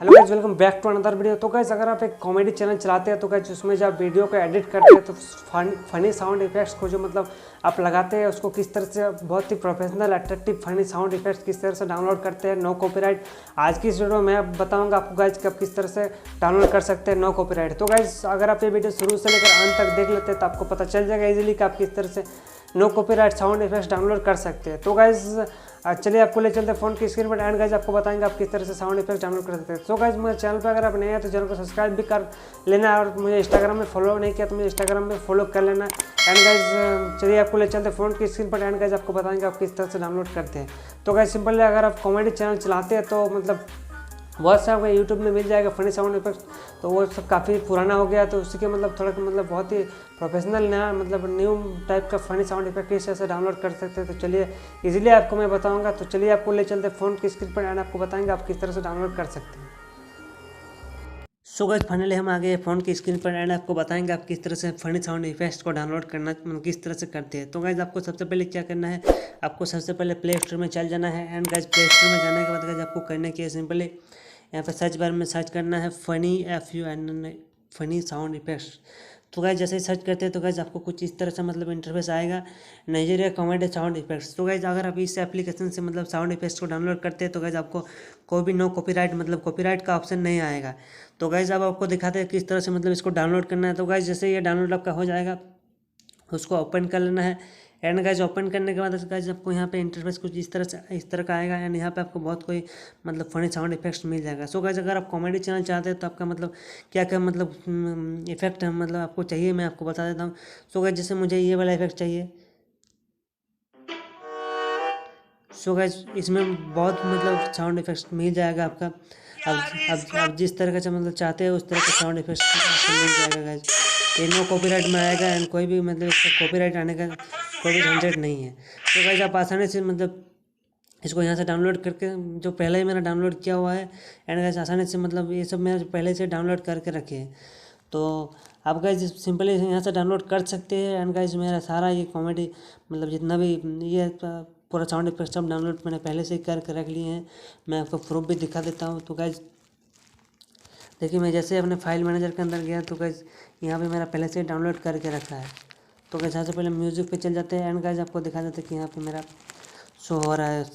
Hello guys, welcome back to another video. तो guys, अगर आप एक कॉमेडी चैनल चलाते हैं तो गाइस उसमें जब वीडियो को एडिट करते हैं तो फनी साउंड इफेक्ट्स को जो मतलब आप लगाते हैं उसको किस तरह से बहुत ही professional attractive funny sound effects किस तरह से डाउनलोड करते हैं नो कॉपीराइट। आज की इस वीडियो में मैं बताऊंगा आपको गाइस कि आप किस तरह से डाउनलोड कर सकते हैं नो कॉपीराइट। तो गाइस, अगर आप ये वीडियो शुरू से लेकर अंत तक देख लेते हैं तो आपको पता चल जाएगा इजीली कि आप किस तरह से no copyright sound effects download कर सकते हैं। तो गाइस चलिए आपको ले चलते हैं फोन की स्क्रीन पर एंड गाइस आपको बताएंगे आप किस तरह से साउंड इफेक्ट डाउनलोड कर सकते हैं। सो गाइस, मेरे चैनल पर अगर आप नए हैं तो चैनल को सब्सक्राइब भी कर लेना है और मुझे इंस्टाग्राम में फॉलो नहीं किया तो मुझे इंस्टाग्राम में फॉलो कर लेना। एंड गाइस चलिए आपको ले चलते हैं फोन की स्क्रीन पर एंड गाइस आपको बताएंगे आप किस तरह से डाउनलोड करते हैं। तो गाइस सिंपल है, अगर आप कॉमेडी चैनल चलाते हैं तो मतलब बहुत सा आपको यूट्यूब में मिल जाएगा फनी साउंड इफेक्ट, तो वो सब काफ़ी पुराना हो गया तो उसी के मतलब थोड़ा मतलब बहुत ही प्रोफेशनल नया मतलब न्यू टाइप का फनी साउंड इफेक्ट किस तरह से डाउनलोड कर सकते हैं। तो चलिए इजीली आपको मैं बताऊंगा। तो चलिए आपको ले चलते हैं फ़ोन की स्क्रीन पर एंड आपको बताएंगे आप किस तरह से डाउनलोड कर सकते हैं। सो गाइस फाइनली हम आ गए फ़ोन की स्क्रीन पर एंड आपको बताएंगे आप किस तरह से फनी साउंड इफेक्ट्स को डाउनलोड करना मतलब किस तरह से करते हैं। तो गाइस आपको सबसे पहले क्या करना है, आपको सबसे पहले प्ले स्टोर में चल जाना है। एंड गाइस प्ले स्टोर में जाने के बाद गाइस आपको करना क्या है, सिंपली यहाँ पे सर्च बार में सर्च करना है फनी साउंड इफेक्ट्स। तो गाइस जैसे ही सर्च करते हैं तो गाइस आपको कुछ इस तरह से मतलब इंटरफेस आएगा, नाइजीरिया कॉमेडी साउंड इफेक्ट्स। तो गाइस अगर आप इस एप्लीकेशन से मतलब साउंड इफेक्ट्स को डाउनलोड करते हैं तो गाइस आपको कोई भी नो कॉपीराइट मतलब कॉपीराइट का ऑप्शन नहीं आएगा। तो गाइस अब आपको दिखाते हैं किस तरह से मतलब इसको डाउनलोड करना है। तो गाइस जैसे ये डाउनलोड आपका हो जाएगा उसको ओपन कर लेना है। एंड गाइस ओपन करने के बाद गाइस आपको यहाँ पे इंटरफेस कुछ इस तरह का आएगा। एंड यहाँ पे आपको बहुत कोई मतलब फनी साउंड इफेक्ट्स मिल जाएगा। सो गाइस अगर आप कॉमेडी चैनल चाहते हैं तो आपका मतलब क्या क्या मतलब इफेक्ट मतलब आपको चाहिए मैं आपको बता देता हूँ। सो गाइस जैसे मुझे ये वाला इफेक्ट चाहिए। सो गाइस इसमें बहुत मतलब साउंड इफेक्ट्स मिल जाएगा आपका। अब जिस तरह का मतलब चाहते हैं उस तरह का साउंड इफेक्ट्स आपको मिल जाएगा गाइस। ये नो कॉपीराइट में आएगा एंड कोई भी मतलब इसका कॉपीराइट आने का कोई भी झंझट नहीं है। तो गाइस आप आसानी से मतलब इसको यहाँ से डाउनलोड करके जो पहले ही मैंने डाउनलोड किया हुआ है एंड गाइस आसानी से मतलब ये सब मैं पहले से डाउनलोड करके रखे हैं। तो आप गाइस सिंपली यहाँ से डाउनलोड कर सकते हैं। एंड गाइस मेरा सारा ये कॉमेडी मतलब जितना भी ये पूरा साउंड इफेक्ट सब डाउनलोड मैंने पहले से ही करके रख लिए हैं। मैं आपको प्रूफ भी दिखा देता हूँ। तो गाइस देखिए मैं जैसे अपने फाइल मैनेजर के अंदर गया तो गाइस यहाँ पे मेरा पहले से डाउनलोड करके रखा है। तो गाइस यहाँ से पहले म्यूज़िक पे चल जाते हैं एंड गाइस आपको दिखा देते हैं कि यहाँ पे मेरा शो हो रहा है।